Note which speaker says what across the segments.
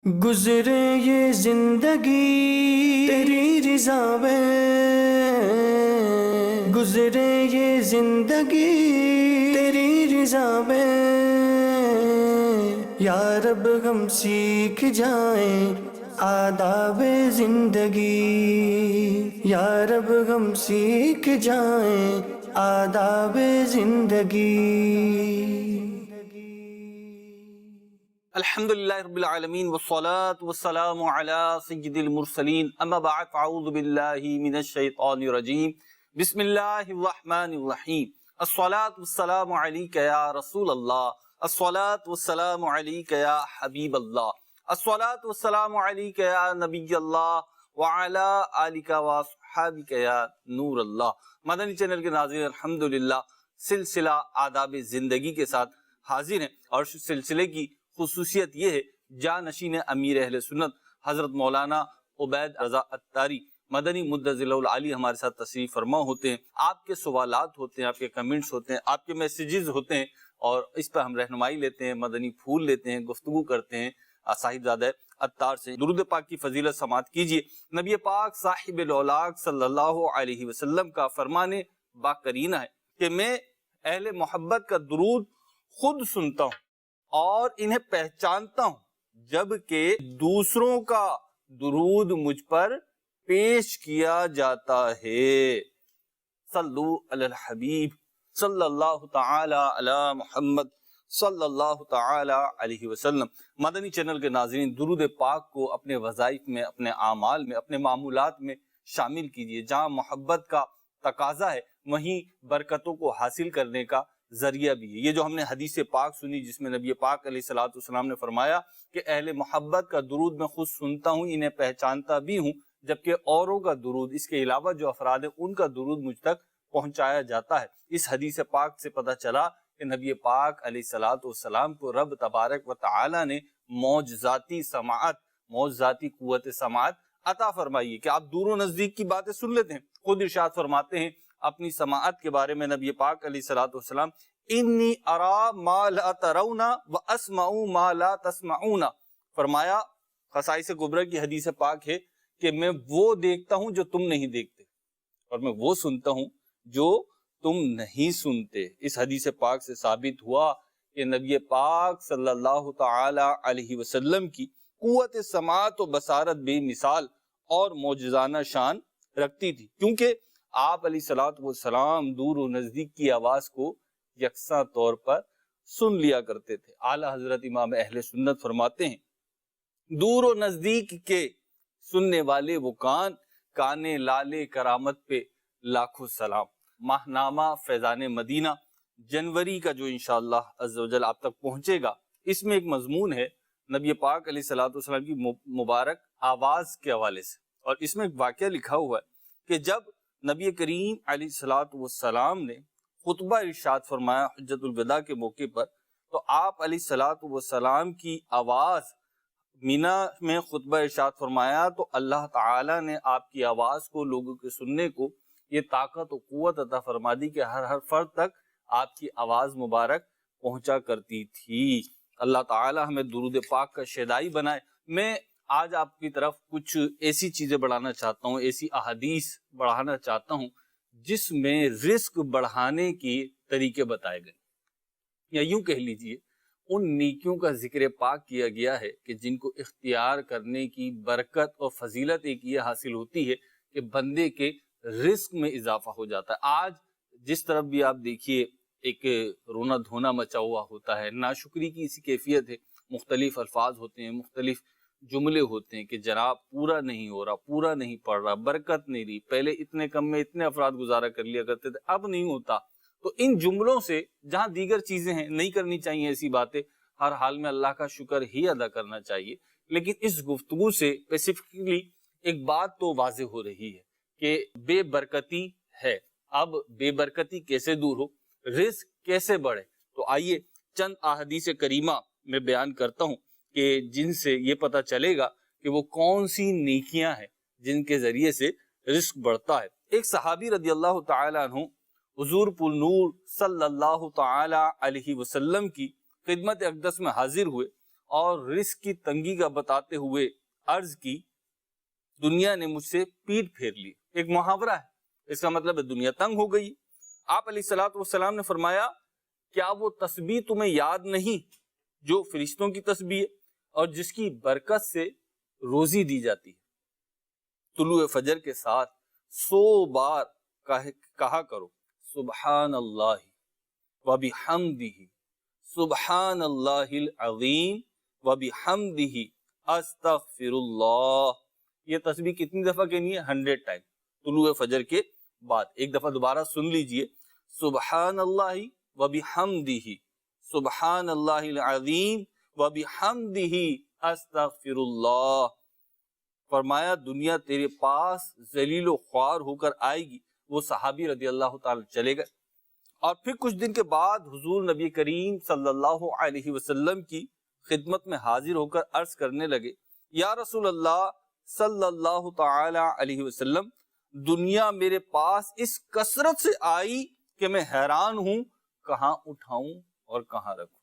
Speaker 1: گزرے یہ زندگی تیری رضا میں، گزرے یہ زندگی تیری رضا میں، یا رب ہم سیکھ جائیں آداب زندگی، یا رب ہم سیکھ جائیں آداب زندگی۔
Speaker 2: الحمدللہ رب العالمین والصلاة والسلام علی سید المرسلین، اما بعد فاعوذ باللہ من الشیطان الرجیم، بسم اللہ الرحمن الرحیم۔ الصلاة والسلام علیک یا رسول اللہ، الصلاة والسلام علیک یا حبیب اللہ، الصلاة والسلام علیک یا نبی اللہ وعلی آلک واصحابک یا نور اللہ۔ مدنی چینل کے ناظرین، الحمدللہ سلسلہ آداب زندگی کے ساتھ حاضر ہیں، اور اس سلسلے کی خصوصیت یہ ہے جانشین امیر اہل سنت حضرت مولانا عبید رضا عطاری مدنی مدظل العالی ہمارے ساتھ تشریف فرما ہوتے ہیں۔ آپ کے سوالات ہوتے ہیں، آپ کے کمنٹس ہوتے ہیں، آپ کے میسیجز ہوتے ہیں، اور اس پر ہم رہنمائی لیتے ہیں، مدنی پھول لیتے ہیں، گفتگو کرتے ہیں صاحبزادہ عطار سے۔ درود پاک کی فضیلت سماعت کیجئے۔ نبی پاک صاحب الاولاق صلی اللہ علیہ وسلم کا فرمان باقرینہ ہے کہ میں اہل محبت کا درود خود سنتا ہوں اور انہیں پہچانتا ہوں، جبکہ دوسروں کا درود مجھ پر پیش کیا جاتا ہے۔ صلو علی الحبیب صلی اللہ تعالی علی محمد صلی اللہ تعالی علیہ وسلم۔ مدنی چینل کے ناظرین، درود پاک کو اپنے وظائف میں، اپنے اعمال میں، اپنے معمولات میں شامل کیجئے۔ جہاں محبت کا تقاضا ہے وہیں برکتوں کو حاصل کرنے کا ذریعہ بھی ہے۔ یہ جو ہم نے حدیث پاک سنی جس میں نبی پاک علیہ السلام نے فرمایا کہ اہل محبت کا درود میں خود سنتا ہوں، انہیں پہچانتا بھی ہوں، جبکہ اوروں کا درود، اس کے علاوہ جو افراد ہیں ان کا درود مجھ تک پہنچایا جاتا ہے۔ اس حدیث پاک سے پتہ چلا کہ نبی پاک علیہ السلام کو رب تبارک و تعالی نے معجزاتی سماعت، معجزاتی قوت سماعت عطا فرمائی ہے کہ آپ دور و نزدیک کی باتیں سن لیتے ہیں۔ خود ارشاد فرماتے ہیں اپنی سماعت کے بارے میں نبی پاک علیہ السلام، انی ارا ما لا ترون واسمع ما لا تسمعون، فرمایا خصائص کبریٰ کی حدیث پاک ہے کہ میں وہ دیکھتا ہوں جو تم نہیں دیکھتے، اور میں وہ سنتا ہوں جو تم نہیں سنتے۔ اس حدیث پاک سے ثابت ہوا کہ نبی پاک صلی اللہ تعالی علیہ وسلم کی قوت سماعت و بصارت بے مثال اور معجزانہ شان رکھتی تھی، کیونکہ آپ علیہ السلام دور و نزدیک کی آواز کو یکساں طور پر سن لیا کرتے تھے۔ اعلیٰ حضرت امام اہل سنت فرماتے ہیں، دور و نزدیک کے سننے والے وہ کان لالے کرامت پہ لاکھوں سلام۔ ماہنامہ فیضان مدینہ جنوری کا جو انشاءاللہ عز و جل آپ تک پہنچے گا، اس میں ایک مضمون ہے نبی پاک علیہ السلام کی مبارک آواز کے حوالے سے، اور اس میں ایک واقعہ لکھا ہوا ہے کہ جب نبی کریم علیہ السلام نے خطبہ ارشاد فرمایا حجت الوداع کے موقع پر، تو آپ علیہ السلام کی آواز مینا میں خطبہ ارشاد فرمایا تو اللہ تعالیٰ نے آپ کی آواز کو لوگوں کے سننے کو یہ طاقت و قوت عطا فرما دی کہ ہر فرد تک آپ کی آواز مبارک پہنچا کرتی تھی۔ اللہ تعالیٰ ہمیں درود پاک کا شیدائی بنائے۔ میں آج آپ کی طرف کچھ ایسی چیزیں بڑھانا چاہتا ہوں، ایسی احادیث بڑھانا چاہتا ہوں جس میں رزق بڑھانے کی طریقے بتائے گئے، یا یوں کہہ لیجئے ان نیکیوں کا ذکر پاک کیا گیا ہے کہ جن کو اختیار کرنے کی برکت اور فضیلت ایک یہ حاصل ہوتی ہے کہ بندے کے رزق میں اضافہ ہو جاتا ہے۔ آج جس طرف بھی آپ دیکھیے ایک رونا دھونا مچا ہوا ہوتا ہے، ناشکری کی اسی کیفیت ہے، مختلف الفاظ ہوتے ہیں، مختلف جملے ہوتے ہیں کہ جناب پورا نہیں ہو رہا، پورا نہیں پڑ رہا، برکت نہیں رہی، پہلے اتنے کم میں اتنے افراد گزارا کر لیا کرتے تھے، اب نہیں ہوتا۔ تو ان جملوں سے جہاں دیگر چیزیں ہیں نہیں کرنی چاہیے ایسی باتیں، ہر حال میں اللہ کا شکر ہی ادا کرنا چاہیے، لیکن اس گفتگو سے اسپیسیفکلی ایک بات تو واضح ہو رہی ہے کہ بے برکتی ہے۔ اب بے برکتی کیسے دور ہو، رزق کیسے بڑھے، تو آئیے چند احادیث کریمہ میں بیان کرتا ہوں کہ جن سے یہ پتہ چلے گا کہ وہ کون سی نیکیاں ہیں جن کے ذریعے سے رزق بڑھتا ہے۔ ایک صحابی رضی اللہ تعالی عنہ حضور پر نور صلی اللہ تعالی علیہ وسلم کی خدمت اقدس میں حاضر ہوئے اور رزق کی تنگی کا بتاتے ہوئے عرض کی دنیا نے مجھ سے پیٹ پھیر لی. ایک محاورہ ہے، اس کا مطلب ہے دنیا تنگ ہو گئی. آپ علیہ الصلوۃ والسلام نے فرمایا کیا وہ تسبیح تمہیں یاد نہیں جو فرشتوں کی تسبیح ہے اور جس کی برکت سے روزی دی جاتی ہے. طلوع فجر کے ساتھ 100 بار کہا کرو سبحان اللہ وبحمدہ سبحان اللہ العظیم وبحمدہ استغفر اللہ. یہ تسبیح کتنی دفعہ کہنی ہے؟ 100 ٹائم طلوع فجر کے بعد. ایک دفعہ دوبارہ سن لیجئے، سبحان اللہ وبحمدہ سبحان اللہ العظیم وبحمدہ استغفر اللہ. فرمایا دنیا تیرے پاس ذلیل و خوار ہو کر آئے گی. وہ صحابی رضی اللہ تعالی چلے گئے اور پھر کچھ دن کے بعد حضور نبی کریم صلی اللہ علیہ وسلم کی خدمت میں حاضر ہو کر عرض کرنے لگے یا رسول اللہ صلی اللہ تعالی علیہ وسلم، دنیا میرے پاس اس کثرت سے آئی کہ میں حیران ہوں کہاں اٹھاؤں اور کہاں رکھوں.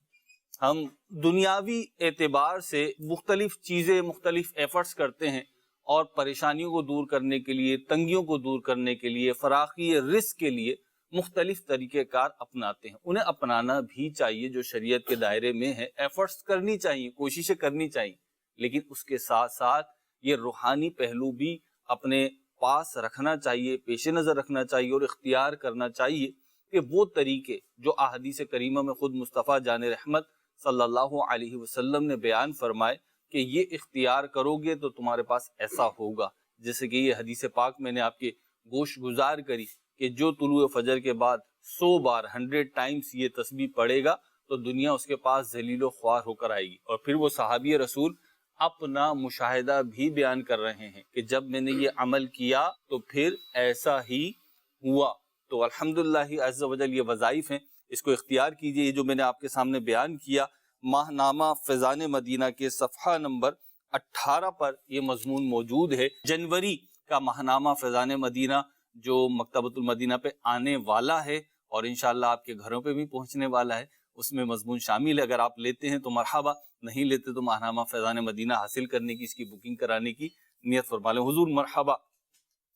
Speaker 2: ہم دنیاوی اعتبار سے مختلف چیزیں، مختلف ایفرٹس کرتے ہیں اور پریشانیوں کو دور کرنے کے لیے، تنگیوں کو دور کرنے کے لیے، فراخی رزق کے لیے مختلف طریقہ کار اپناتے ہیں. انہیں اپنانا بھی چاہیے جو شریعت کے دائرے میں ہے. ایفرٹس کرنی چاہیے، کوششیں کرنی چاہیے، لیکن اس کے ساتھ ساتھ یہ روحانی پہلو بھی اپنے پاس رکھنا چاہیے، پیش نظر رکھنا چاہیے اور اختیار کرنا چاہیے کہ وہ طریقے جو احادیث کریمہ میں خود مصطفیٰ جان رحمت صلی اللہ علیہ وسلم نے بیان فرمائے کہ یہ اختیار کرو گے تو تمہارے پاس ایسا ہوگا. جیسے کہ یہ حدیث پاک میں نے آپ کے گوش گزار کری کہ جو طلوع فجر کے بعد 100 بار 100 ٹائمز یہ تسبیح پڑھے گا تو دنیا اس کے پاس ذلیل و خوار ہو کر آئے گی. اور پھر وہ صحابی رسول اپنا مشاہدہ بھی بیان کر رہے ہیں کہ جب میں نے یہ عمل کیا تو پھر ایسا ہی ہوا. تو الحمدللہ عز و جل یہ وظائف ہیں، اس کو اختیار کیجئے. یہ جو میں نے آپ کے سامنے بیان کیا ماہ نامہ فیضان مدینہ کے صفحہ نمبر 18 پر یہ مضمون موجود ہے. جنوری کا ماہ نامہ فیضان مدینہ جو مکتبۃ المدینہ پہ آنے والا ہے اور انشاءاللہ آپ کے گھروں پہ بھی پہنچنے والا ہے، اس میں مضمون شامل ہے. اگر آپ لیتے ہیں تو مرحبا، نہیں لیتے تو ماہ نامہ فیضان مدینہ حاصل کرنے کی، اس کی بکنگ کرانے کی نیت فرما لیں. حضور مرحبا.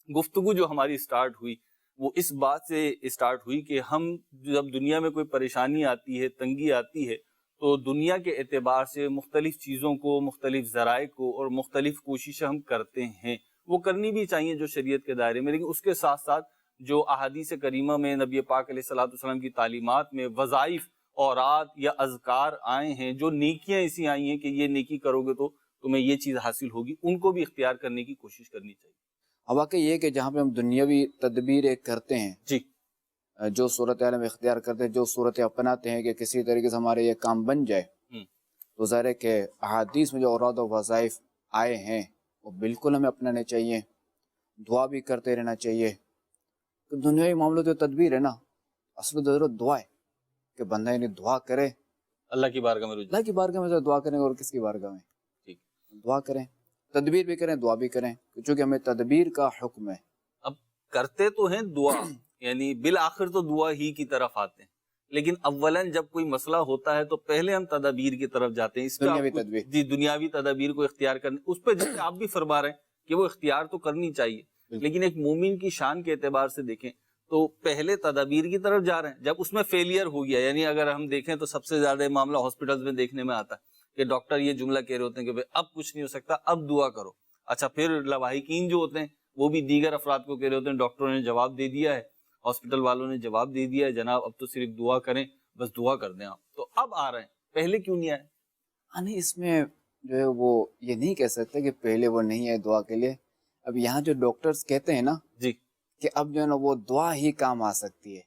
Speaker 2: گفتگو جو ہماری سٹارٹ ہوئی وہ اس بات سے سٹارٹ ہوئی کہ ہم جب دنیا میں کوئی پریشانی آتی ہے، تنگی آتی ہے، تو دنیا کے اعتبار سے مختلف چیزوں کو، مختلف ذرائع کو اور مختلف کوششیں ہم کرتے ہیں. وہ کرنی بھی چاہیے جو شریعت کے دائرے میں، لیکن اس کے ساتھ ساتھ جو احادیث کریمہ میں نبی پاک علیہ الصلوۃ والسلام کی تعلیمات میں وظائف، اوراد یا اذکار آئے ہیں، جو نیکیاں ایسی آئی ہیں کہ یہ نیکی کرو گے تو تمہیں یہ چیز حاصل ہوگی، ان کو بھی اختیار کرنے کی کوشش کرنی چاہیے.
Speaker 3: اب واقعی یہ کہ جہاں پہ ہم دنیاوی تدبیر کرتے ہیں،
Speaker 2: جی،
Speaker 3: جو صورتحال میں اختیار کرتے ہیں، جو صورت اپناتے ہیں کہ کسی طریقے سے ہمارے یہ کام بن جائے، تو ظاہر ہے کہ احادیث میں جو اوراد و وظائف آئے ہیں وہ بالکل ہمیں اپنانے چاہیے، دعا بھی کرتے رہنا چاہیے. تو دنیاوی معاملوں جو تدبیر ہے نا، اصل ضرورت دعا ہے کہ بندہ یعنی دعا کرے،
Speaker 2: اللہ کی بارگاہ میں رجوع.
Speaker 3: اللہ کی بارگاہ میں دعا کریں اور کس کی بارگاہ میں؟
Speaker 2: ٹھیک،
Speaker 3: دعا کریں، تدبیر بھی کریں، دعا بھی کریں، چونکہ ہمیں تدبیر کا حکم ہے.
Speaker 2: اب کرتے تو ہیں دعا، یعنی بالآخر تو دعا ہی کی طرف آتے ہیں، لیکن اولاً جب کوئی مسئلہ ہوتا ہے تو پہلے ہم تدابیر کی طرف جاتے ہیں. اس پہ
Speaker 3: دنیاوی تدبیر،
Speaker 2: جی، دنیاوی تدابیر کو اختیار کرنے، اس پہ جیسے آپ بھی فرما رہے ہیں کہ وہ اختیار تو کرنی چاہیے، لیکن ایک مومن کی شان کے اعتبار سے دیکھیں تو پہلے تدابیر کی طرف جا رہے ہیں. جب اس میں فیلئر ہو گیا، یعنی اگر ہم دیکھیں تو سب سے زیادہ معاملہ ہاسپٹلز میں دیکھنے میں آتا ہے کہ ڈاکٹر یہ جملہ کہہ رہے ہوتے ہیں کہ بھئی اب کچھ نہیں ہو سکتا، اب دعا کرو. اچھا، پھر لواحقین جو ہوتے ہیں وہ بھی دیگر افراد کو کہہ رہے ہوتے ہیں ڈاکٹروں نے جواب دے دیا ہے، ہاسپٹل والوں نے جواب دے دیا ہے، جناب اب تو صرف دعا کریں، بس دعا کر دیں آپ. تو اب آ رہے ہیں، پہلے کیوں نہیں آئے؟
Speaker 3: نہیں، اس میں جو ہے وہ یہ نہیں کہہ سکتے کہ پہلے وہ نہیں ہے دعا کے لیے. اب یہاں جو ڈاکٹرز کہتے ہیں نا
Speaker 2: جی
Speaker 3: کہ اب جو ہے نا وہ دعا ہی کام آ سکتی ہے،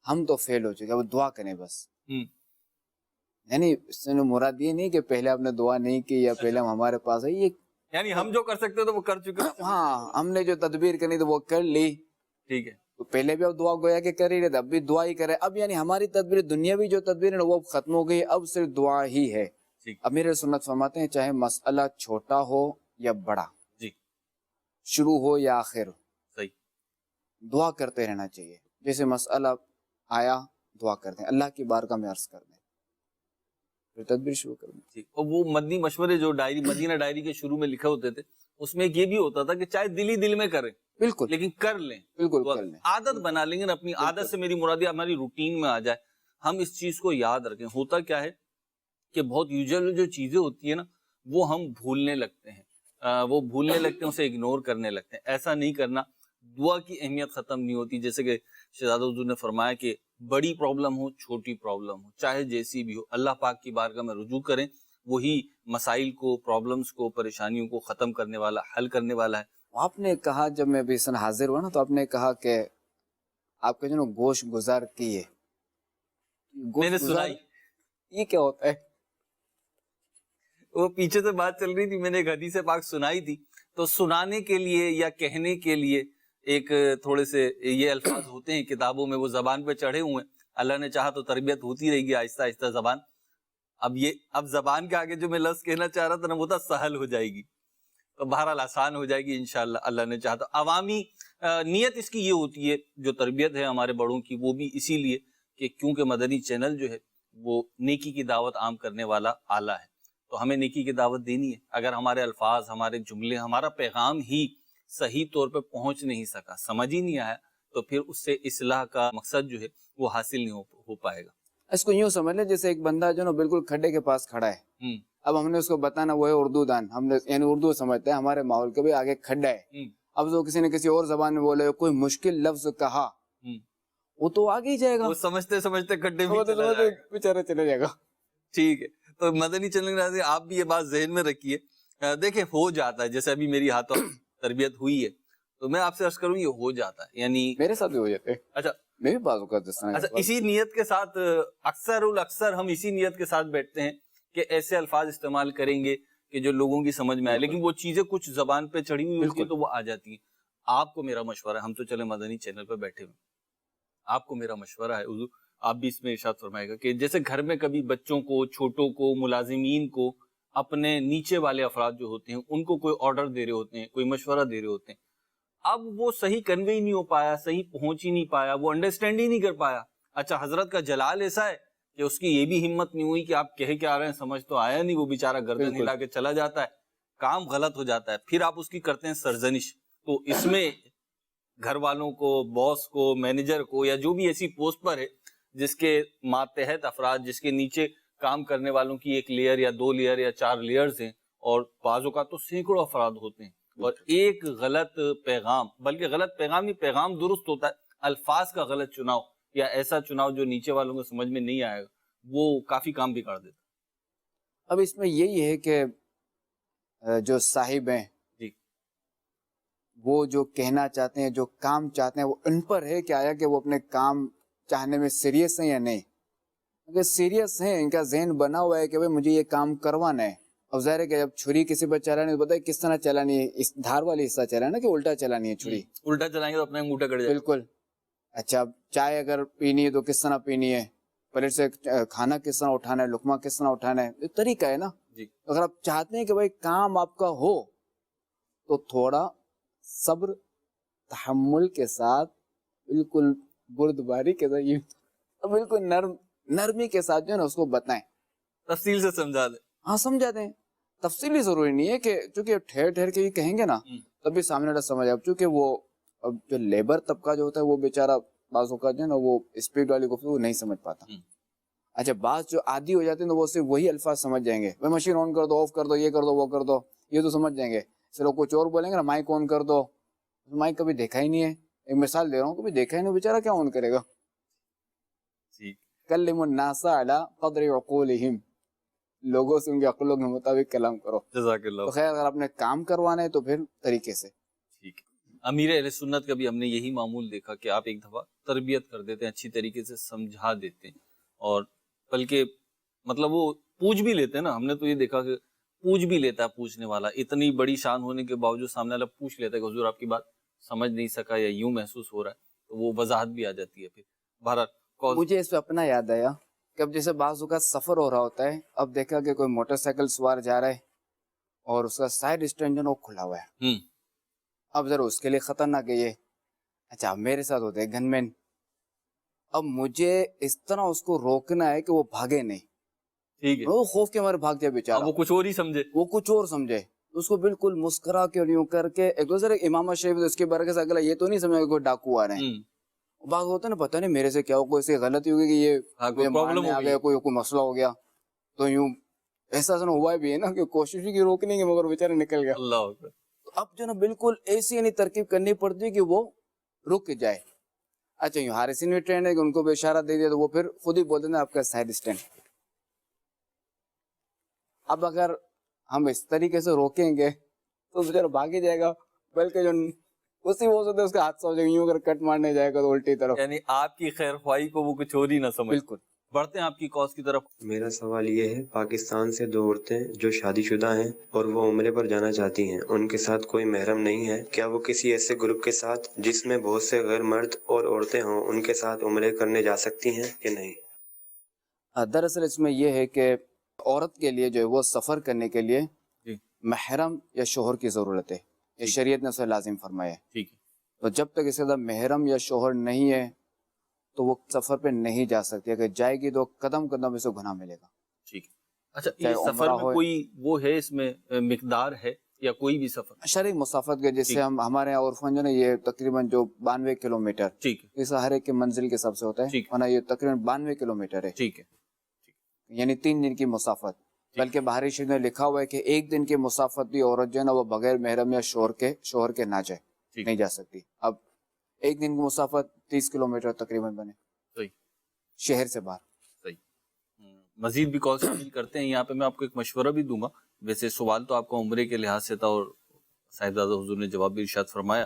Speaker 3: ہم تو فیل ہو چکے، اب دعا کریں بس. یعنی اس سے مراد یہ نہیں کہ پہلے آپ نے دعا نہیں کی یا پہلے ہمارے پاس ہے، یہ
Speaker 2: یعنی ہم جو کر سکتے تو وہ کر چکے.
Speaker 3: ہاں، ہم نے جو تدبیر کرنی تو وہ کر لی،
Speaker 2: ٹھیک ہے.
Speaker 3: تو پہلے بھی اب دعا گویا کہ کر ہی رہے تھے، اب بھی دعا ہی کرے. اب یعنی ہماری تدبیر دنیاوی جو تدبیر ہے نا وہ ختم ہو گئی، اب صرف دعا ہی ہے. امیر سنت فرماتے ہیں چاہے مسئلہ چھوٹا ہو یا بڑا،
Speaker 2: جی،
Speaker 3: شروع ہو یا آخر،
Speaker 2: صحیح،
Speaker 3: دعا کرتے رہنا چاہیے. جیسے مسئلہ آیا دعا کرتے ہیں، اللہ کی بارگاہ میں عرض کر دیں. پھر تدبیر شروع کر دیں.
Speaker 2: اور وہ مدنی مشورے جو ڈائری مدینہ ڈائری کے شروع میں لکھے ہوتے تھے اس میں ایک یہ بھی ہوتا تھا کہ چاہے دل ہی دل میں کریں
Speaker 3: بالکل
Speaker 2: لیکن کر لیں,
Speaker 3: بالکل کر لیں.
Speaker 2: عادت بنا لیں گے. اپنی عادت سے میری مراد ہماری روٹین میں آ جائے, ہم اس چیز کو یاد رکھیں. ہوتا کیا ہے کہ بہت یوزل جو چیزیں ہوتی ہیں نا وہ ہم بھولنے لگتے ہیں, اسے اگنور کرنے لگتے ہیں. ایسا نہیں کرنا. دعا کی اہمیت ختم نہیں ہوتی. جیسے کہ شہزادہ حضور نے فرمایا کہ بڑی پرابلم ہو چھوٹی پرابلم ہو چاہے جیسی بھی ہو, اللہ پاک کی بارگاہ میں رجوع کریں. وہی مسائل کو, پرابلمز کو, پریشانیوں کو ختم کرنے والا, حل کرنے والا ہے.
Speaker 3: آپ نے کہا, جب میں ابھی سن حاضر ہوا نا, تو آپ نے کہا کہ آپ کے جو گوشت گزار کیے,
Speaker 2: میں نے سنائی.
Speaker 3: یہ کیا ہوتا ہے؟
Speaker 2: وہ پیچھے سے بات چل رہی تھی, میں نے ایک حدیث پاک سنائی تھی. تو سنانے کے لیے یا کہنے کے لیے ایک تھوڑے سے یہ الفاظ ہوتے ہیں کتابوں میں, وہ زبان پہ چڑھے ہوئے ہیں. اللہ نے چاہا تو تربیت ہوتی رہے گی آہستہ آہستہ زبان. اب زبان کے آگے جو میں لفظ کہنا چاہ رہا تھا نا وہ تھا سہل ہو جائے گی, تو بہرحال آسان ہو جائے گی انشاءاللہ اللہ نے چاہا تو. عوامی نیت اس کی یہ ہوتی ہے, جو تربیت ہے ہمارے بڑوں کی, وہ بھی اسی لیے کہ کیونکہ مدنی چینل جو ہے وہ نیکی کی دعوت عام کرنے والا آلہ ہے, تو ہمیں نیکی کی دعوت دینی ہے. اگر ہمارے الفاظ, ہمارے جملے, ہمارا پیغام ہی صحیح طور پہ پہنچ نہیں سکا, سمجھ ہی نہیں آیا, تو پھر اس سے اصلاح کا مقصد جو ہے وہ حاصل نہیں ہو پائے گا.
Speaker 3: اس کو یوں سمجھ لیں جیسے ایک بندہ جو نا بالکل کھڈے کے پاس کھڑا ہے. اب ہم نے اس کو بتانا وہ ہے اردو دان, ہم نے یعنی اردو سمجھتے ہیں ہمارے ماحول کے, بھی آگے کھڈا ہے. اب جو کسی نے کسی اور زبان میں بولے, کوئی مشکل لفظ کہا, وہ تو آگے ہی جائے گا,
Speaker 2: وہ سمجھتے سمجھتے کھڈے میں
Speaker 3: بےچارا چلے جائے گا.
Speaker 2: ٹھیک ہے, تو مدنی چینل آپ بھی یہ بات ذہن میں رکھیے. دیکھیں ہو جاتا ہے, جیسے ابھی میری ہاتھوں تربیت ہوئی ہے تو میں آپ سے عرض کروں یہ ہو جاتا ہے, یعنی
Speaker 3: میرے ساتھ بھی ہو جاتے ہیں.
Speaker 2: اچھا,
Speaker 3: میں بھی بازو کا دستان.
Speaker 2: اچھا, اسی نیت کے ساتھ اکثر ہم اسی نیت کے ساتھ بیٹھتے ہیں کہ ایسے الفاظ استعمال کریں گے کہ جو لوگوں کی سمجھ میں آئے, لیکن وہ چیزیں کچھ زبان پہ چڑھی ہوئی ہوتی ہیں تو وہ آ جاتی ہیں. آپ کو میرا مشورہ ہے, ہم تو چلے مدنی چینل پہ بیٹھے ہوئے, آپ کو میرا مشورہ ہے, حضور آپ بھی اس میں ارشاد فرمائے گا کہ جیسے گھر میں کبھی بچوں کو, چھوٹوں کو, ملازمین کو, اپنے نیچے والے افراد جو ہوتے ہیں ان کو کوئی آرڈر دے رہے ہوتے ہیں, کوئی مشورہ دے رہے ہوتے ہیں, اب وہ صحیح کنوے ہی نہیں ہو پایا, صحیح پہنچ ہی نہیں پایا, وہ انڈرسٹینڈ ہی نہیں کر پایا. اچھا, حضرت کا جلال ایسا ہے کہ اس کی یہ بھی ہمت نہیں ہوئی کہ آپ کہہ کے آ رہے ہیں, سمجھ تو آیا نہیں, وہ بیچارہ گردن ہلا کے چلا جاتا ہے, کام غلط ہو جاتا ہے, پھر آپ اس کی کرتے ہیں سرزنش. تو اس میں گھر والوں کو, باس کو, مینیجر کو, یا جو بھی ایسی پوسٹ پر ہے جس کے ماتحت افراد, جس کے نیچے کام کرنے والوں کی ایک لیئر یا 2 لیئر یا 4 لیئرز ہیں, اور بعض اوقات تو سینکڑوں افراد ہوتے ہیں, اور ایک غلط پیغام, بلکہ غلط پیغام نہیں, پیغام درست ہوتا ہے, الفاظ کا غلط چناؤ یا ایسا چناؤ جو نیچے والوں کو سمجھ میں نہیں آئے گا, وہ کافی کام بگاڑ دیتا.
Speaker 3: اب اس میں یہی ہے کہ جو صاحب ہیں
Speaker 2: جی,
Speaker 3: وہ جو کہنا چاہتے ہیں, جو کام چاہتے ہیں, وہ ان پر ہے کہ آیا کہ وہ اپنے کام چاہنے میں سیریس ہیں یا نہیں. اگر سیریس ہیں, ان کا ذہن بنا ہوا ہے کہ بھئی مجھے یہ کام کروانا ہے. اب ظاہر ہے کہ جب چھری کسی پر چلانی ہے تو بتائے کس طرح چلانی ہے, اس دھار والی حصہ چلانا کہ الٹا چلانی ہے چھری.
Speaker 2: الٹا چلائیں گے تو اپنا انگوٹھا کٹ جائے.
Speaker 3: بالکل. اچھا, چائے اگر پینی ہے تو کس طرح پینی ہے, پلیٹ سے کھانا کس طرح اٹھانا ہے, لقمہ کس طرح اٹھانا ہے, یہ طریقہ ہے نا.
Speaker 2: جی,
Speaker 3: اگر آپ چاہتے ہیں کہ بھائی کام آپ کا ہو تو تھوڑا صبر تحمل کے ساتھ, بالکل بردباری کے ساتھ, یہ بالکل نرمی کے ساتھ جو ہے نا اس کو بتائیں,
Speaker 2: تفصیل سے سمجھا دیں.
Speaker 3: ہاں سمجھا دیں. تفصیلی ضروری نہیں ہے کہ چونکہ ٹھہر ٹھہر کے یہ کہیں گے نا تب بھی سامنے والا سمجھ آئے. چونکہ وہ اب جو لیبر طبقہ جو ہوتا ہے وہ بیچارہ بعض اوقات جو ہے نا وہ اسپیڈ والی گفتگو نہیں سمجھ پاتا. اچھا, بعض جو عادی ہو جاتے ہیں تو وہ صرف وہی الفاظ سمجھ جائیں گے, بھائی مشین آن کر دو, آف کر دو, یہ کر دو, وہ کر دو, یہ تو سمجھ جائیں گے. چلو کچھ اور بولیں گے نا, مائک آن کر دو, مائک کبھی دیکھا ہی نہیں ہے, ایک مثال دے رہا ہوں, کبھی دیکھا ہی نہیں, بیچارہ کیا آن کرے گا. کلم الناس علی قدر عقولہم, لوگوں سے ان کے عقلوں کے مطابق کلام کرو.
Speaker 2: جزاک اللہ.
Speaker 3: تو خیر اگر آپ نے کام کروانا ہے تو پھر طریقے سے.
Speaker 2: ٹھیک ہے. امیر اہل سنت کا بھی ہم نے یہی معمول دیکھا کہ آپ ایک دفعہ تربیت کر دیتے ہیں, اچھی طریقے سے سمجھا دیتے ہیں, اور بلکہ مطلب وہ پوچھ بھی لیتے ہیں نا. ہم نے تو یہ دیکھا کہ پوچھ بھی لیتا ہے پوچھنے والا, اتنی بڑی شان ہونے کے باوجود سامنے والا پوچھ لیتا ہے کہ حضور آپ کی بات سمجھ نہیں سکا یا یوں محسوس ہو رہا ہے, تو وہ وضاحت بھی آ جاتی ہے. پھر بہرحال
Speaker 3: مجھے اس پہ اپنا یاد آیا کہ اب جیسے بعض اوقات سفر ہو رہا ہوتا ہے, اب دیکھا کہ کوئی موٹر سائیکل سوار جا رہا ہے اور اس کا سائڈ اسٹینڈ جو ہے وہ کھلا ہوا ہے. اب ذرا اس کے لیے خطرناک ہے یہ. اچھا, میرے ساتھ ہوتے ہیں گن مین, اب مجھے اس طرح اس کو روکنا ہے کہ وہ بھاگے نہیں.
Speaker 2: ٹھیک ہے،
Speaker 3: وہ خوف کے مارے بھاگ جائے
Speaker 2: اب
Speaker 3: بیچارہ,
Speaker 2: وہ کچھ اور ہی سمجھے.
Speaker 3: وہ کچھ اور سمجھے, اس کو بالکل مسکرا کے اور یوں کر کے ایک دوسرے امام شریف اس کے برکت سے اگلا یہ تو نہیں سمجھا کہ کوئی ڈاکو آ رہے ہیں. باغ ہوتا نا, پتہ نہیں میرے سے کیا ہو, کوئی ایسی غلطی ہوگی کہ یہ
Speaker 2: کوئی پرابلم
Speaker 3: آ
Speaker 2: ہو
Speaker 3: گیا,
Speaker 2: گئی.
Speaker 3: کوئی مسئلہ ہو گیا. تو یوں ایسا ہوا بھی ہے نا کہ کوشش کی روکنے کی مگر بیچارہ نکل گیا.
Speaker 2: اللہ اکبر.
Speaker 3: تو اب جو نا بالکل ایسی یعنی ترکیب کرنی پڑتی ہے کہ وہ رک جائے. اچھا یوں حارثین بھی ٹرینڈ ہے کہ ان کو بھی اشارہ دے دیا تو وہ پھر خود ہی بولتے ہیں آپ کا سائڈ اسٹینڈ. اب اگر ہم اس طریقے سے روکیں گے تو بیچارہ بھاگ ہی جائے گا, بلکہ جو اسی وہ ہوتا ہے اس کا حادثہ ہو جائے گا, یوں اگر کٹ مارنے جائے گا تو الٹی طرف.
Speaker 2: یعنی آپ کی خیر خواہی کو وہ کچھ اور ہی نہ سمجھ.
Speaker 3: بالکل.
Speaker 2: بڑھتے ہیں آپ کی کاز کی طرف.
Speaker 4: میرا سوال یہ ہے, پاکستان سے 2 عورتیں جو شادی شدہ ہیں اور وہ عمرے پر جانا چاہتی ہیں, ان کے ساتھ کوئی محرم نہیں ہے, کیا وہ کسی ایسے گروپ کے ساتھ جس میں بہت سے غیر مرد اور عورتیں ہوں ان کے ساتھ عمرے کرنے جا سکتی ہیں یا نہیں؟
Speaker 3: دراصل اس میں یہ ہے کہ عورت کے لیے جو ہے وہ سفر کرنے کے لیے
Speaker 2: جی.
Speaker 3: محرم یا شوہر کی ضرورت ہے, یہ شریعت نے اسے لازم فرمایا ہے.
Speaker 2: ٹھیک ہے.
Speaker 3: تو جب تک اس کے ساتھ محرم یا شوہر نہیں ہے تو وہ سفر پہ نہیں جا سکتی. اگر جائے گی تو قدم قدم اسے گناہ ملے گا.
Speaker 2: ٹھیک ہے. اچھا
Speaker 3: چاہے
Speaker 2: یہ سفر
Speaker 3: عمرہ
Speaker 2: میں
Speaker 3: ہو,
Speaker 2: کوئی وہ ہے, اس میں مقدار ہے یا کوئی بھی سفر؟
Speaker 3: شرعی مسافت کے جس سے ہم ہمارے یہاں عرفاً جو ہے یہ تقریباً جو 92 کلومیٹر,
Speaker 2: ٹھیک ہے.
Speaker 3: اس ہر ایک کے منزل کے حساب سے ہوتا ہے,
Speaker 2: ٹھیک ہے.
Speaker 3: ورنہ یہ تقریباً 92 کلومیٹر ہے,
Speaker 2: ٹھیک ہے.
Speaker 3: یعنی 3 دن کی مسافت. بلکہ باہری شریف میں لکھا ہوا ہے کہ 1 دن کی مسافت بھی عورت جو ہے نا وہ بغیر محرم یا شوہر کے نہ جائے, نہیں جا سکتی. اب 1 دن کی مسافت 30 کلومیٹر تقریباً بنے,
Speaker 2: صحیح,
Speaker 3: شہر سے باہر.
Speaker 2: صحیح. مزید بھی کال شامل کرتے ہیں. یہاں پہ میں آپ کو ایک مشورہ بھی دوں گا. ویسے سوال تو آپ کا عمرے کے لحاظ سے تھا اور صاحبزادہ حضور نے جواب بھی ارشاد فرمایا.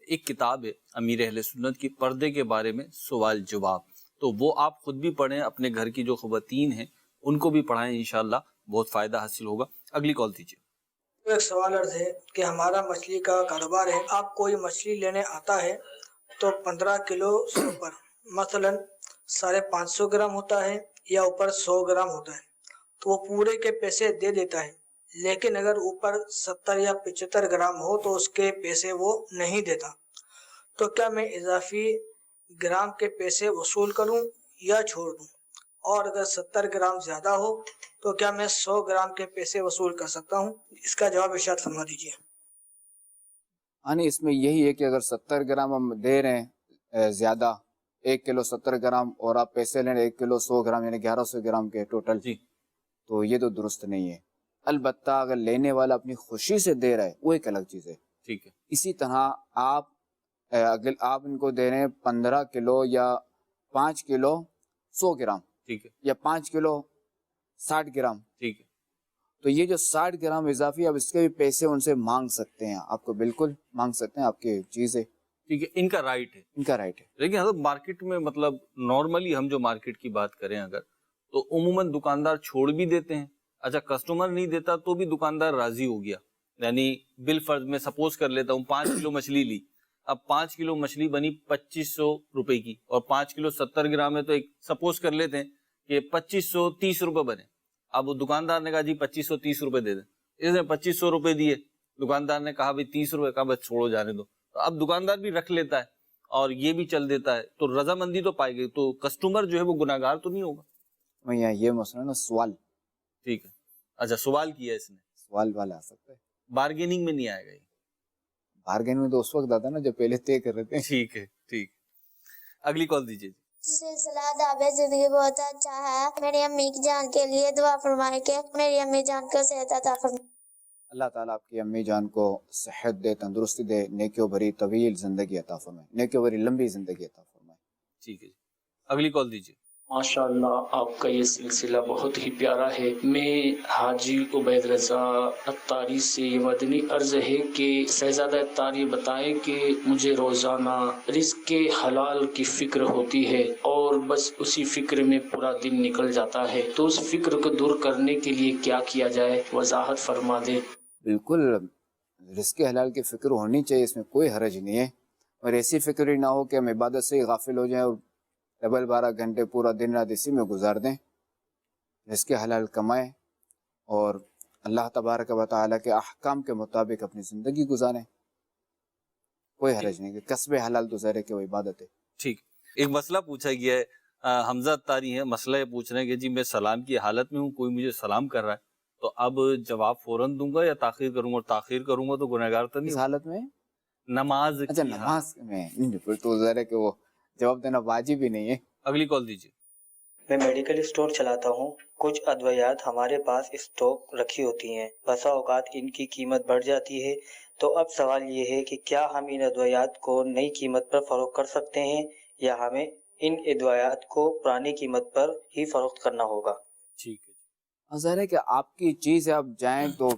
Speaker 2: ایک کتاب ہے امیر اہل سنت کی, پردے کے بارے میں سوال جواب, تو وہ آپ خود بھی پڑھیں, اپنے گھر کی جو خواتین ہیں ان کو بھی پڑھائیں, انشاءاللہ بہت فائدہ حاصل ہوگا. اگلی کال دیجیے.
Speaker 5: ایک سوال عرض ہے کہ ہمارا مچھلی کا کاروبار ہے, آپ کوئی مچھلی لینے آتا ہے تو 15 کلو سے اوپر مثلا 550 گرام ہوتا ہے یا اوپر 100 گرام ہوتا ہے تو وہ پورے کے پیسے دے دیتا ہے, لیکن اگر اوپر 70 یا 75 گرام ہو تو اس کے پیسے وہ نہیں دیتا. تو کیا میں اضافی گرام کے پیسے وصول کروں یا چھوڑ دوں؟ اور اگر 70 گرام زیادہ ہو تو کیا میں 100 گرام کے پیسے وصول کر سکتا ہوں؟ اس کا جواب ارشاد فرما دیجیے.
Speaker 3: یعنی اس میں یہی ہے کہ اگر 70 گرام ہم دے رہے ہیں زیادہ, 1 کلو 70 گرام, اور آپ پیسے لیں 1 کلو 100 گرام یعنی 1100 گرام کے ٹوٹل,
Speaker 2: جی.
Speaker 3: تو یہ تو درست نہیں ہے. البتہ اگر لینے والا اپنی خوشی سے دے رہا ہے وہ ایک الگ چیز ہے.
Speaker 2: ٹھیک ہے.
Speaker 3: اسی طرح اگر آپ ان کو دے رہے ہیں 15 کلو یا 5 کلو 100 گرام,
Speaker 2: ٹھیک ہے.
Speaker 3: یا 5 کلو 60 گرام,
Speaker 2: ٹھیک ہے.
Speaker 3: تو یہ جو 60 گرام اضافی, اب اس کے بھی پیسے ان سے مانگ سکتے ہیں, آپ کو بالکل مانگ سکتے ہیں, آپ کی چیز ہے,
Speaker 2: ٹھیک ہے, ان کا رائٹ ہے,
Speaker 3: ان کا رائٹ ہے.
Speaker 2: لیکن حضرت مارکیٹ میں مطلب نارملی ہم جو مارکیٹ کی بات کریں اگر, تو عموماً دکاندار چھوڑ بھی دیتے ہیں. اچھا کسٹمر نہیں دیتا تو بھی دکاندار راضی ہو گیا, یعنی بل فرض میں سپوز کر لیتا ہوں 5 کلو مچھلی لی, اب 5 کلو مچھلی بنی 2500 روپے کی, اور 5 کلو 70 گرام ہے تو ایک سپوز کر لیتے ہیں کہ 2530 روپے بنے. اب وہ دکاندار نے کہا جی 2530 روپے دے دیں, اس نے 2500 روپے دیے, دکاندار نے کہا بھائی 30 روپے, کہا بس چھوڑو جانے دو, تو اب دکاندار بھی رکھ لیتا ہے اور یہ بھی چل دیتا ہے, تو رضامندی تو پائے گئی, تو کسٹمر جو ہے وہ گناہگار تو نہیں ہوگا.
Speaker 3: میں یہاں یہ مسئلہ نا سوال,
Speaker 2: ٹھیک ہے. اچھا سوال کیا اس نے,
Speaker 3: سوال والا آ سکتا ہے,
Speaker 2: بارگیننگ میں نہیں آئے گا یہ.
Speaker 3: بارگین میں تو اس وقت آتا ہے نا جب پہلے طے کر رہے تھے.
Speaker 2: ٹھیک ہے. ٹھیک, اگلی کال دیجیے.
Speaker 6: سلسلہ دعوت زندگی بہت اچھا ہے. میری امی کی جان کے لیے دعا فرمائے کہ میری امی جان کو صحت عطا فرمائے.
Speaker 3: اللہ تعالیٰ آپ کی امی جان کو صحت دے, تندرستی دے, نیکیوں بھری طویل زندگی عطا فرمائے, نیکیوں بھری لمبی زندگی عطا فرمائے.
Speaker 2: ٹھیک ہے جی, اگلی کال دیجیے.
Speaker 7: ماشاءاللہ آپ کا یہ سلسلہ بہت ہی پیارا ہے. میں حاجی عبید رضا اتاری سے یہ مدنی عرض ہے کہ شہزادہ اتاری بتائیں کہ مجھے روزانہ رزق کے حلال کی فکر ہوتی ہے اور بس اسی فکر میں پورا دن نکل جاتا ہے, تو اس فکر کو دور کرنے کے لیے کیا کیا جائے, وضاحت فرما دیں.
Speaker 3: بالکل رزق حلال کی فکر ہونی چاہیے, اس میں کوئی حرج نہیں ہے, اور ایسی فکر ہی نہ ہو کہ ہم عبادت سے ہی غافل ہو جائیں اور 12 گھنٹے پورا دن رات اسی میں گزار دیں. رزق حلال کمائیں اور اللہ تبارک و تعالیٰ کے احکام کے مطابق اپنی زندگی گزاریں, کوئی حرج نہیں, کہ کسب حلال تو ظاہر ہے کہ وہ عبادت ہے.
Speaker 2: ٹھیک, ایک مسئلہ پوچھا گیا ہے حمزہ اتاری ہیں، مسئلہ یہ پوچھ رہے ہیں کہ جی میں سلام کی حالت میں ہوں، کوئی مجھے سلام کر رہا ہے تو اب جواب فوراً دوں گا یا تاخیر کروں گا؟ اور تاخیر کروں گا تو گنہگار تو نہیں
Speaker 3: اس
Speaker 2: ہوں؟
Speaker 3: حالت میں
Speaker 2: نماز
Speaker 3: اچھا
Speaker 2: کی حالت۔
Speaker 3: نماز میں نہیں، پھر تو ظاہر ہے کہ وہ جواب دینا واجب ہی نہیں ہے۔
Speaker 2: اگلی کال دیجیے۔
Speaker 8: میں میڈیکل اسٹور چلاتا ہوں، کچھ ادویات ہمارے پاس اسٹاک رکھی ہوتی ہیں، بسا اوقات ان کی قیمت بڑھ جاتی ہے، تو اب سوال یہ ہے کہ کیا ہم ان ادویات کو نئی قیمت پر فروخت کر سکتے ہیں یا ہمیں ان ادویات کو پرانی قیمت پر ہی فروخت کرنا ہوگا؟
Speaker 2: ٹھیک ہے،
Speaker 3: ظاہر ہے کہ آپ کی چیز ہے، آپ جائیں تو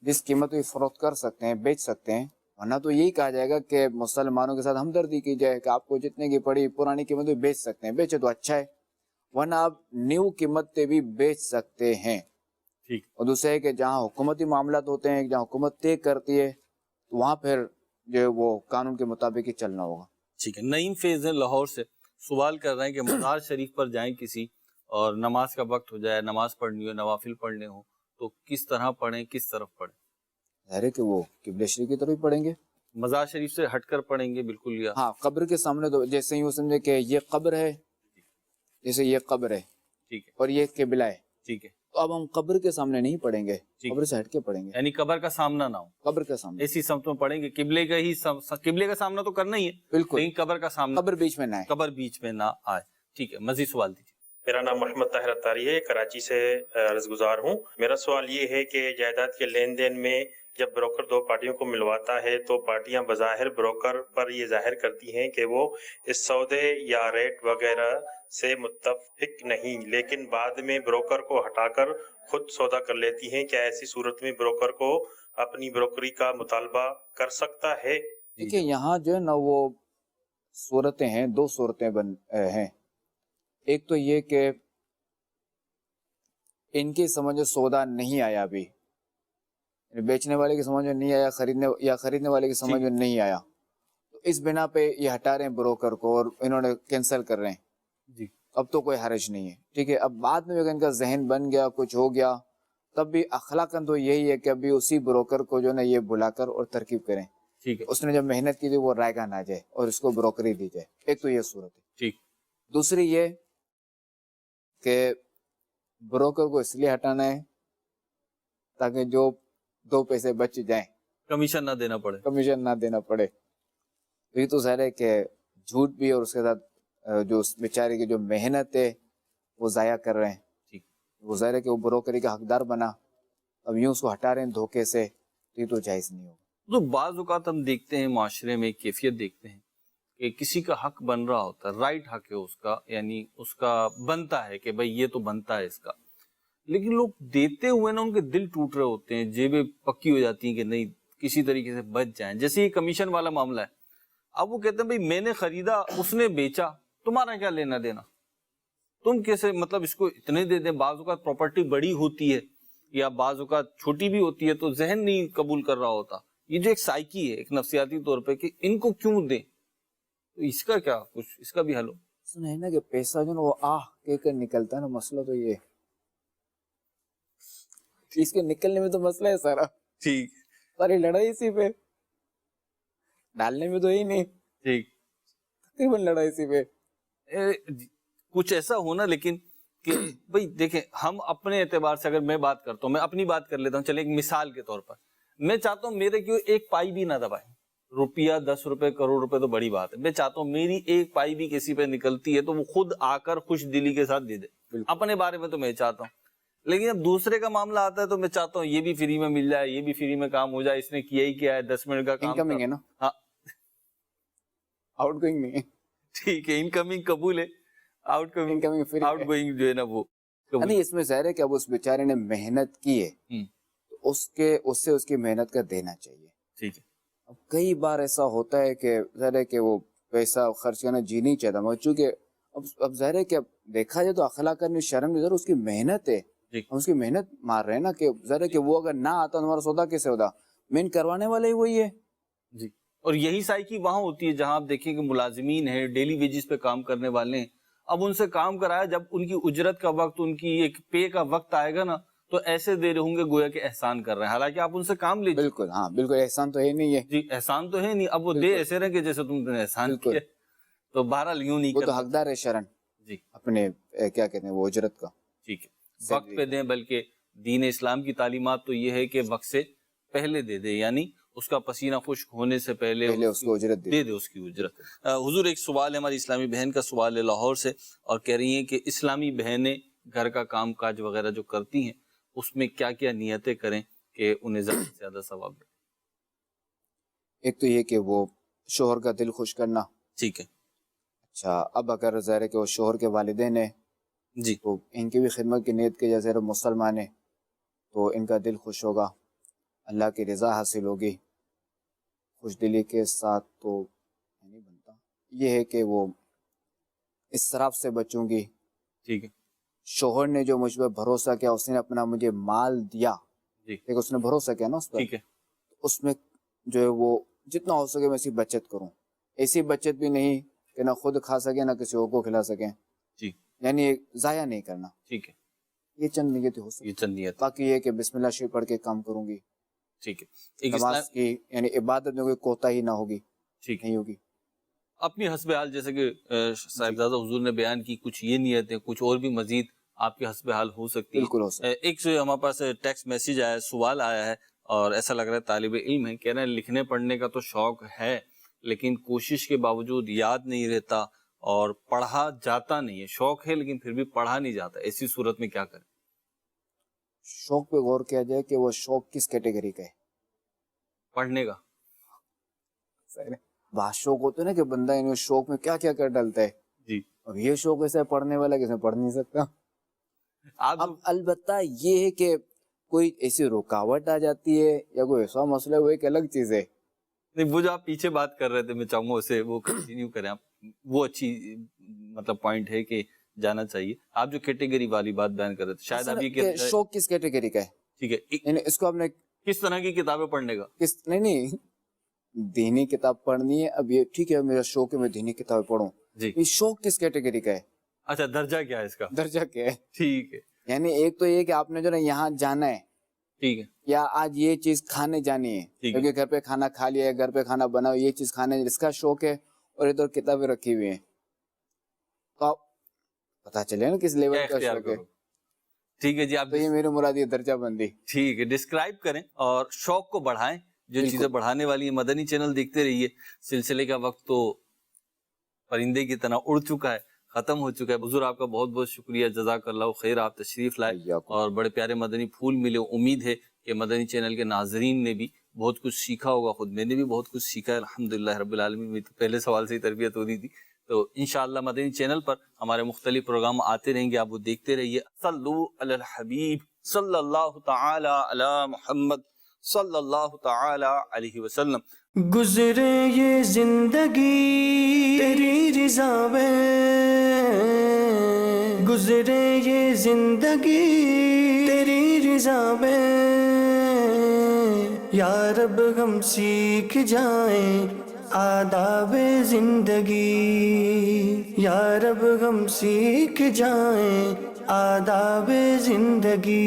Speaker 3: جس قیمت پہ فروخت کر سکتے ہیں بیچ سکتے ہیں، ورنہ تو یہی کہا جائے گا کہ مسلمانوں کے ساتھ ہمدردی کی جائے کہ آپ کو جتنے کی پڑی پرانی قیمت پہ بیچ سکتے ہیں، بیچے تو اچھا ہے، ورنہ آپ نیو قیمت پہ بھی بیچ سکتے ہیں۔
Speaker 2: ٹھیک،
Speaker 3: اور دوسرے ہے کہ جہاں حکومتی معاملات ہوتے ہیں، جہاں حکومت طے کرتی ہے تو وہاں پھر جو ہے وہ قانون کے مطابق ہی چلنا ہوگا۔
Speaker 2: ٹھیک ہے۔ نعیم فیض ہیں لاہور سے، سوال کر رہے ہیں کہ مزار شریف پر جائیں کسی اور نماز کا وقت ہو جائے، نماز پڑھنی ہو، نوافل پڑھنے ہو تو کس طرح پڑھیں، کس طرف پڑھیں؟
Speaker 3: ظاہر ہے کہ وہ قبلہ شریف کی طرف ہی پڑھیں گے،
Speaker 2: مزار شریف سے ہٹ کر پڑھیں گے بالکل، یا
Speaker 3: ہاں قبر کے سامنے، تو جیسے یوں سمجھے کہ یہ قبر ہے، جیسے یہ قبر ہے
Speaker 2: ٹھیک ہے،
Speaker 3: اور یہ قبلہ ہے،
Speaker 2: ٹھیک ہے،
Speaker 3: تو اب ہم قبر کے سامنے نہیں پڑھیں گے،
Speaker 2: ٹھیک،
Speaker 3: قبر سے ہٹ کے پڑھیں گے،
Speaker 2: یعنی قبر کا سامنا نہ ہو،
Speaker 3: قبر کے سامنے
Speaker 2: ایسی سمت میں پڑھیں گے، قبلے کا ہی قبلے کا سامنا تو کرنا ہی ہے،
Speaker 3: بالکل،
Speaker 2: لیکن قبر کا سامنا،
Speaker 3: قبر بیچ میں نہ ہے۔
Speaker 2: قبر بیچ میں نہ آئے۔ ٹھیک ہے، مزید سوال دیجیے۔
Speaker 9: میرا نام محمد طاہر اتاری ہے، کراچی سے عرض گزار ہوں۔ میرا سوال یہ ہے کہ جائیداد کے لین دین میں جب بروکر دو پارٹیوں کو ملواتا ہے تو پارٹیاں بظاہر بروکر پر یہ ظاہر کرتی ہیں کہ وہ اس سودے یا ریٹ وغیرہ سے متفق نہیں، لیکن بعد میں بروکر کو ہٹا کر خود سودا کر لیتی ہیں۔ کیا ایسی صورت میں بروکر کو اپنی بروکری کا مطالبہ کر سکتا ہے؟
Speaker 3: دیکھیں یہاں جو ہے نا وہ صورتیں ہیں، دو صورتیں ہیں، ایک تو یہ کہ ان کی سمجھ سودا نہیں آیا ابھی، بیچنے والے کی سمجھ میں نہیں آیا، خریدنے والے کی سمجھ میں نہیں آیا، تو اس بنا پہ یہ ہٹا رہے ہیں بروکر کو اور انہوں نے کینسل کر رہے ہیں،
Speaker 2: جی،
Speaker 3: اب تو کوئی حرج نہیں ہے، ٹھیک ہے۔ اب بعد میں اگر ان کا ذہن بن گیا، کچھ ہو گیا، تب بھی اخلاقاً تو یہی ہے کہ ابھی اسی بروکر کو جو نا یہ بلا کر اور ترکیب کریں،
Speaker 2: ٹھیک ہے،
Speaker 3: اس نے جب محنت کی تھی وہ رائگاں نہ جائے اور اس کو بروکری دی جائے، ایک تو یہ صورت ہے۔
Speaker 2: ٹھیک،
Speaker 3: دوسری یہ کہ بروکر کو اس لیے ہٹانا ہے تاکہ جو دو پیسے بچ جائیں،
Speaker 2: کمیشن نہ دینا پڑے۔
Speaker 3: کمیشن نہ دینا پڑے، تو یہ تو ظاہر ہے کہ جھوٹ بھی اور اس کے ساتھ جو اس بیچارے کی جو محنت ہے وہ ضائع کر رہے ہیں،
Speaker 2: ٹھیک،
Speaker 3: وہ ظاہر ہے کہ وہ بروکری کا حقدار بنا، اب یوں اس کو ہٹا رہے ہیں دھوکے سے، تو یہ تو جائز نہیں ہوگا۔
Speaker 2: تو بعض اوقات ہم دیکھتے ہیں معاشرے میں کیفیت دیکھتے ہیں کہ کسی کا حق بن رہا ہوتا ہے، رائٹ حق ہے اس کا، یعنی اس کا بنتا ہے کہ بھئی یہ تو بنتا ہے اس کا، لیکن لوگ دیتے ہوئے نا ان کے دل ٹوٹ رہے ہوتے ہیں، جیبیں پکی ہو جاتی ہیں کہ نہیں کسی طریقے سے بچ جائیں۔ جیسے یہ کمیشن والا معاملہ ہے، اب وہ کہتے ہیں بھئی میں نے خریدا، اس نے بیچا، تمہارا کیا لینا دینا، تم کیسے مطلب اس کو اتنے دے دیں۔ بعض اوقات پراپرٹی بڑی ہوتی ہے یا بعض اوقات چھوٹی بھی ہوتی ہے تو ذہن نہیں قبول کر رہا ہوتا، یہ جو ایک سائیکی ہے ایک نفسیاتی طور پہ کہ ان کو کیوں دیں، تو اس کا کیا کچھ اس کا بھی حل ہو؟
Speaker 3: سنا ہے نا کہ پیسہ جو نا وہ کہہ کر نکلتا ہے نا، مسئلہ تو یہ اس کے نکلنے میں تو مسئلہ ہے سارا،
Speaker 2: ٹھیک،
Speaker 3: ساری لڑائی اسی پہ، ڈالنے میں تو ہی نہیں،
Speaker 2: ٹھیک،
Speaker 3: تقریباً لڑائی اسی پہ۔
Speaker 2: کچھ ایسا ہونا، لیکن کہ بھئی دیکھیں ہم اپنے اعتبار سے اگر میں بات کرتا ہوں، میں اپنی بات کر لیتا ہوں، چلے ایک مثال کے طور پر میں چاہتا ہوں میرے کیوں ایک پائی بھی نہ دبائیں، روپیہ 10 روپے کروڑ روپے تو بڑی بات ہے، میں چاہتا ہوں میری ایک پائی بھی کسی پہ نکلتی ہے تو وہ خود آ کر خوش دلی کے ساتھ دے دے، اپنے بارے میں تو میں چاہتا ہوں، لیکن جب دوسرے کا معاملہ آتا ہے تو میں چاہتا ہوں یہ بھی فری میں مل جائے، یہ بھی فری میں کام ہو جائے، اس نے کیا ہی کیا ہے، 10 منٹ کا کام
Speaker 3: انکمنگ ہے نا،
Speaker 2: ہاں
Speaker 3: آؤٹ گوئنگ نہیں ہے،
Speaker 2: ٹھیک ہے، انکمنگ قبول ہے، out
Speaker 3: incoming free
Speaker 2: out going جو ہے نا وہ قبول۔
Speaker 3: نہیں، اس میں ظاہر ہے کہ اب اس بیچارے نے محنت کی ہے تو اس سے اس کی محنت کا دینا چاہیے۔
Speaker 2: ٹھیک ہے،
Speaker 3: اب کئی بار ایسا ہوتا ہے کہ ظاہر ہے کہ وہ پیسہ خرچ کرنا جی نہیں چاہتا، مگر چونکہ اب ظاہر ہے کہ دیکھا جائے تو اخلاق کرنے شرم نہیں، ظاہر اس کی محنت ہے، ہم اس کی محنت مار رہے ہیں نا، کہ ظاہر ہے کہ وہ اگر نہ آتا تو ہمارا سودا کیسے ہوتا، مین کروانے والے ہی وہی ہے۔
Speaker 2: جی، اور یہی سائیکی وہاں ہوتی ہے جہاں آپ دیکھیں کہ ملازمین ہیں، ڈیلی ویجز پہ کام کرنے والے ہیں، اب ان سے کام کرایا، جب ان کی اجرت کا وقت، ان کی ایک پے کا وقت آئے گا نا تو ایسے دے رہے ہوں گے گویا کہ احسان کر رہے ہیں، حالانکہ آپ ان سے کام لیجیے۔
Speaker 3: بالکل، ہاں بالکل، احسان تو ہے نہیں ہے،
Speaker 2: جی، احسان تو ہے نہیں، اب وہ دے ایسے رہے کہ جیسے تم نے احسان کیا۔ تو بہرحال یوں نہیں
Speaker 3: وہ تو
Speaker 2: کرنا.
Speaker 3: حقدار ہے شرن
Speaker 2: جی
Speaker 3: اپنے کیا کہتے ہیں وہ اجرت کا.
Speaker 2: ٹھیک ہے، وقت پہ دیں، بلکہ دین اسلام کی تعلیمات تو یہ ہے کہ وقت سے پہلے دے دے، یعنی اس کا پسینہ خشک ہونے سے پہلے
Speaker 3: اس کو اجرت
Speaker 2: دے دے اس کی اجرت. حضور ایک سوال ہے، ہماری اسلامی بہن کا سوال ہے لاہور سے، اور کہہ رہی ہیں کہ اسلامی بہنیں گھر کا کام کاج وغیرہ جو کرتی ہیں اس میں کیا کیا نیتیں کریں کہ انہیں زیادہ سے زیادہ ثواب ملے.
Speaker 3: ایک تو یہ کہ وہ شوہر کا دل خوش کرنا.
Speaker 2: ٹھیک ہے.
Speaker 3: اچھا اب اگر ظاہر ہے کہ وہ شوہر کے والدین ہیں
Speaker 2: جی
Speaker 3: تو ان کی بھی خدمت کی نیت کی جائے، ظاہر مسلمان ہیں تو ان کا دل خوش ہوگا، اللہ کی رضا حاصل ہوگی. خوش دلی کے ساتھ تو نہیں بنتا. یہ ہے کہ وہ اسراف سے بچوں گی.
Speaker 2: ٹھیک ہے.
Speaker 3: شوہر نے جو مجھ پہ بھروسہ کیا، اس نے اپنا مجھے مال دیا،
Speaker 2: جی
Speaker 3: کہ اس نے بھروسہ کیا نا اس پر،
Speaker 2: ٹھیک ہے.
Speaker 3: اس میں جو ہے وہ جتنا ہو سکے میں ایسی بچت کروں. ایسی بچت بھی نہیں کہ نہ خود کھا سکے نہ کسی اور کو کھلا سکیں،
Speaker 2: جی
Speaker 3: یعنی ضائع نہیں کرنا.
Speaker 2: ٹھیک ہے.
Speaker 3: یہ چند نیتیں ہو سکتی.
Speaker 2: یہ چند نیت.
Speaker 3: باقی یہ کہ بسم اللہ شریف پڑھ کے کام کروں گی.
Speaker 2: ٹھیک ہے. ایک
Speaker 3: نماز کی یعنی عبادت میں کوئی کوتاہی نہ ہوگی،
Speaker 2: ٹھیک ہے.
Speaker 3: نہیں ہوگی.
Speaker 2: اپنی حسب حال جیسے کہ صاحبزادہ حضور نے بیان کی، کچھ یہ نیتیں، کچھ اور بھی مزید آپ کے حسب حال ہو سکتی ہیں.
Speaker 3: بالکل ہو سکتی.
Speaker 2: ایک ہمارے پاس ٹیکسٹ میسیج آیا ہے، سوال آیا ہے، اور ایسا لگ رہا ہے طالب علم ہے، کہہ رہے ہیں لکھنے پڑھنے کا تو شوق ہے لیکن کوشش کے باوجود یاد نہیں رہتا اور پڑھا جاتا نہیں ہے. شوق ہے لیکن پھر بھی پڑھا نہیں جاتا، ایسی صورت میں کیا کریں؟
Speaker 3: شوق پہ غور کیا جائے کہ وہ شوق کس کیٹیگری کا ہے.
Speaker 2: پڑھنے کا
Speaker 3: بات شوق ہوتا ہے نا کہ بندہ ان شوق میں کیا کیا کر ڈالتا ہے.
Speaker 2: جی
Speaker 3: اب یہ شوق ایسا ہے پڑھنے والا کہ اس میں پڑھ نہیں سکتا.
Speaker 2: آپ
Speaker 3: اب البتہ یہ ہے کہ کوئی ایسی رکاوٹ آ جاتی ہے یا کوئی ایسا مسئلہ ہے، وہ ایک الگ چیز ہے.
Speaker 2: نہیں، وہ جو آپ پیچھے بات کر رہے تھے میں چاہوں گا اسے وہ کنٹینیو کریں آپ. وہ اچھی مطلب پوائنٹ ہے کہ جانا چاہیے. آپ جو کیٹیگری والی بات بیان کر رہے تھے، شاید آپ یہ
Speaker 3: کہ شوق کس کیٹیگری کا ہے.
Speaker 2: ٹھیک ہے،
Speaker 3: یعنی اس کو آپ نے
Speaker 2: کس طرح کی کتابیں پڑھنے کا؟
Speaker 3: نہیں دینی کتاب پڑھنی ہے. اب یہ ٹھیک ہے میرا شوق ہے میں دینی کتابیں پڑھوں،
Speaker 2: جی
Speaker 3: یہ شوق کس کیٹیگری کا ہے،
Speaker 2: اچھا درجہ کیا ہے اس کا؟
Speaker 3: درجہ کیا ہے.
Speaker 2: ٹھیک ہے.
Speaker 3: یعنی ایک تو یہ کہ آپ نے جو نا یہاں جانا ہے
Speaker 2: ٹھیک ہے.
Speaker 3: یا آج یہ چیز کھانے جانی ہے
Speaker 2: ٹھیک ہے.
Speaker 3: کیونکہ گھر پہ کھانا کھا لیا ہے، گھر پہ کھانا بنا یہ چیز کھانے اس کا شوق ہے، اور ادھر کتابیں رکھی ہوئی ہیں، تو آپ پتا چلے نا کس لیول کا
Speaker 2: اختیار
Speaker 3: شوق ہے.
Speaker 2: کرو. ٹھیک ہے جی. آپ
Speaker 3: تو یہ میرے مراد یہ درجہ بندی.
Speaker 2: ٹھیک ہے، ڈسکرائب کریں اور شوق کو بڑھائیں. جو
Speaker 3: بالکل.
Speaker 2: چیزیں بڑھانے والی ہیں مدنی چینل دیکھتے رہیے. سلسلے کا وقت تو پرندے کی طرح اڑ چکا ہے، ختم ہو چکا ہے. حضور آپ کا بہت بہت شکریہ، جزاک اللہ خیر، آپ تشریف لائے اور بڑے پیارے مدنی پھول ملے. امید ہے کہ مدنی چینل کے ناظرین نے بھی بہت کچھ سیکھا ہوگا، خود میں نے بھی بہت کچھ سیکھا ہے الحمدللہ رب العالمین. میں تو پہلے سوال سے ہی تربیت ہو رہی تھی. تو انشاءاللہ مدنی چینل پر ہمارے مختلف پروگرام آتے رہیں گے، آپ وہ دیکھتے رہیے. صلو علی الحبیب صلی اللہ تعالی علی محمد صلی اللہ تعالی علیہ وسلم.
Speaker 1: گزرے یہ زندگی تیری رضا میں، گزرے یہ زندگی تیری رضا میں، یا رب ہم سیکھ جائیں آداب زندگی، یا رب ہم سیکھ جائیں آداب زندگی.